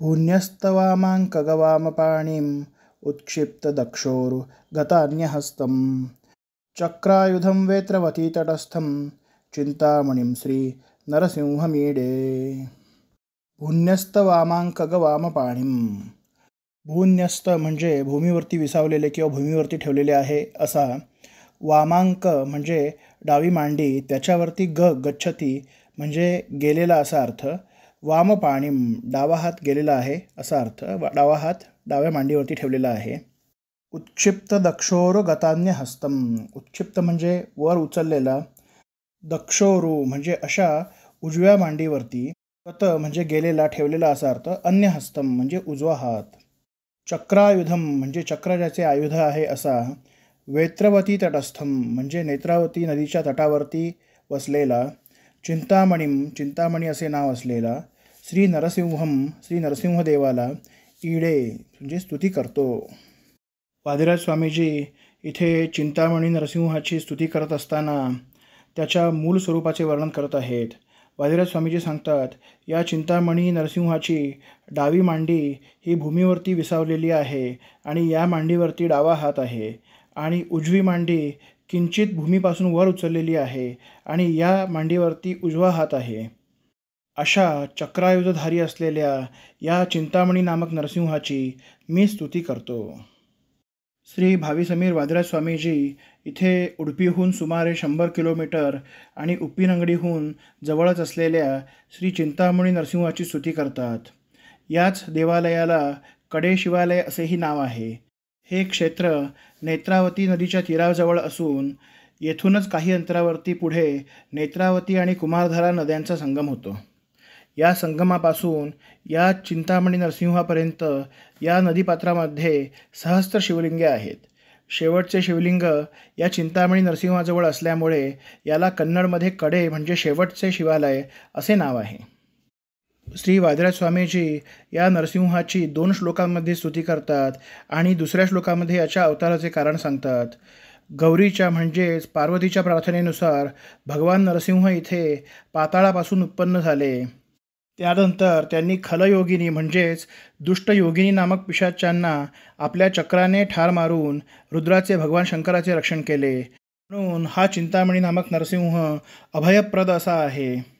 भून्यस्तवामाङ्कगवामपाणिम् उत्क्षिप्तदक्षोरुगतान्यहस्तं चक्रायुधं वेत्रवती तटस्थं चिंतामणिं श्री नरसिंहमीडे। भून्यस्तवामाङ्कगवामपाणिं। भून्यस्त म्हणजे भूमीवरती विसावलेले किंवा भूमीवरती ठेवलेले आहे असा, वामांक म्हणजे डावी मांडी, त्याच्यावरती गच्छती म्हणजे गेलेला असा अर्थ, वामपाणिम डावा हात गेलेला आहे असा अर्थ, डावा हात डाव्या मांडीवरती ठेवलेला आहे. उत्क्षिप्त दक्षोरु गतान्य हस्तम, उत्क्षिप्त म्हणजे वर उचललेला, दक्षोरु म्हणजे अशा उजव्या मांडीवरती, गत म्हणजे गेलेला ठेवलेला असा अर्थ, अन्य हस्तम म्हणजे उजवा हात. चक्रायुधम म्हणजे चक्र ज्याचे आयुध आहे असा, वेत्रवती तटस्थम म्हणजे नेत्रावती नदीच्या तटावरती वसलेला, चिंतामणीम चिंतामणी असे नाव असलेला, श्री नरसिंहम श्री नरसिंहदेवाला, ईडे म्हणजे स्तुती करतो. वादिराज स्वामीजी इथे चिंतामणी नरसिंहाची स्तुती करत असताना त्याच्या मूळ स्वरूपाचे वर्णन करत आहेत. वादिराज स्वामीजी सांगतात, या चिंतामणी नरसिंहाची डावी मांडी ही भूमीवरती विसावलेली आहे आणि या मांडीवरती डावा हात आहे आणि उजवी मांडी किंचित भूमीपासून वर उचललेली आहे आणि या मांडीवरती उजवा हात आहे. अशा चक्रायुधधारी असलेल्या या चिंतामणी नामक नरसिंहाची मी स्तुती करतो. श्री भावी समीर वादिराज स्वामीजी इथे उडुपीहून सुमारे 100 किलोमीटर आणि उप्पिनंगडीहून जवळच असलेल्या श्री चिंतामणी नरसिंहाची स्तुती करतात. याच देवालयाला कडे शिवालय असेही नाव आहे. हे क्षेत्र नेत्रावती नदीच्या तीराजवळ असून येथूनच काही अंतरावरती पुढे नेत्रावती आणि कुमारधारा नद्यांचा संगम होतो. या संगमापासून या चिंतामणी नरसिंहापर्यंत या नदीपात्रामध्ये सहस्त्र शिवलिंगे आहेत. शेवटचे शिवलिंग या चिंतामणी नरसिंहाजवळ असल्यामुळे याला कन्नडमध्ये कडे म्हणजे शेवटचे शिवालय असे नाव आहे. श्री वादिराज स्वामीजी या नरसिंहाची 2 श्लोकांमध्ये स्तुती करतात आणि दुसऱ्या श्लोकामध्ये याच्या अवताराचे कारण सांगतात. गौरीच्या म्हणजेच पार्वतीच्या प्रार्थनेनुसार भगवान नरसिंह इथे पाताळापासून उत्पन्न झाले. त्यानंतर त्यांनी खलयोगिनी म्हणजेच दुष्टयोगिनी नामक पिशाच्यांना आपल्या चक्राने ठार मारून रुद्राचे भगवान शंकराचे रक्षण केले. म्हणून हा चिंतामणी नामक नरसिंह अभयप्रद असा आहे.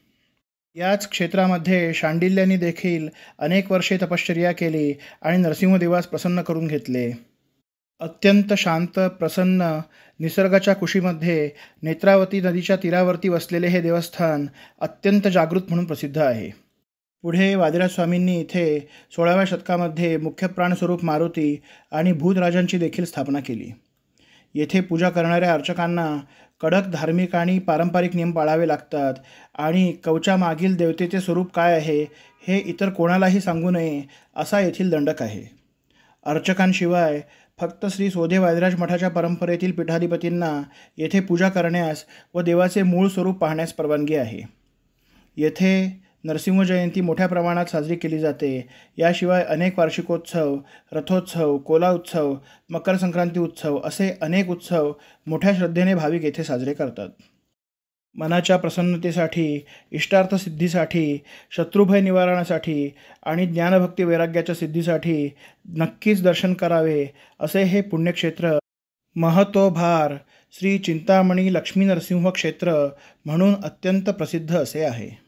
याच क्षेत्रामध्ये शांडिल्यांनी देखील अनेक वर्षे तपश्चर्या केली आणि नरसिंहदेवास प्रसन्न करून घेतले. अत्यंत शांत प्रसन्न निसर्गाच्या कुशीमध्ये नेत्रावती नदीच्या तीरावरती वसलेले हे देवस्थान अत्यंत जागृत म्हणून प्रसिद्ध आहे. पुढे वादिराज स्वामींनी इथे 16व्या शतकामध्ये मुख्य प्राणस्वरूप मारुती आणि भूतराजांची देखील स्थापना केली. येथे पूजा करणाऱ्या अर्चकांना कडक धार्मिक आणि पारंपरिक नियम पाळावे लागतात आणि कवचामागील देवतेचे स्वरूप काय आहे हे इतर कोणालाही सांगू नये असा येथील दंडक आहे. अर्चकांशिवाय फक्त श्री सोधे वादिराज मठाच्या परंपरेतील पीठाधिपतींना येथे पूजा करण्यास व देवाचे मूळ स्वरूप पाहण्यास परवानगी आहे. येथे नरसिंह जयंती मोठ्या प्रमाणात साजरी केली जाते. याशिवाय अनेक वार्षिकोत्सव, रथोत्सव, कोला उत्सव, मकर संक्रांती उत्सव असे अनेक उत्सव मोठ्या श्रद्धेने भाविक येथे साजरे करतात. मनाच्या प्रसन्नतेसाठी, इष्टार्थ सिद्धीसाठी, शत्रुभय निवारणासाठी आणि ज्ञानभक्ती वैराग्याच्या सिद्धीसाठी नक्कीच दर्शन करावे असे हे पुण्यक्षेत्र महतोभार श्री चिंतामणी लक्ष्मी नरसिंह क्षेत्र म्हणून अत्यंत प्रसिद्ध असे आहे.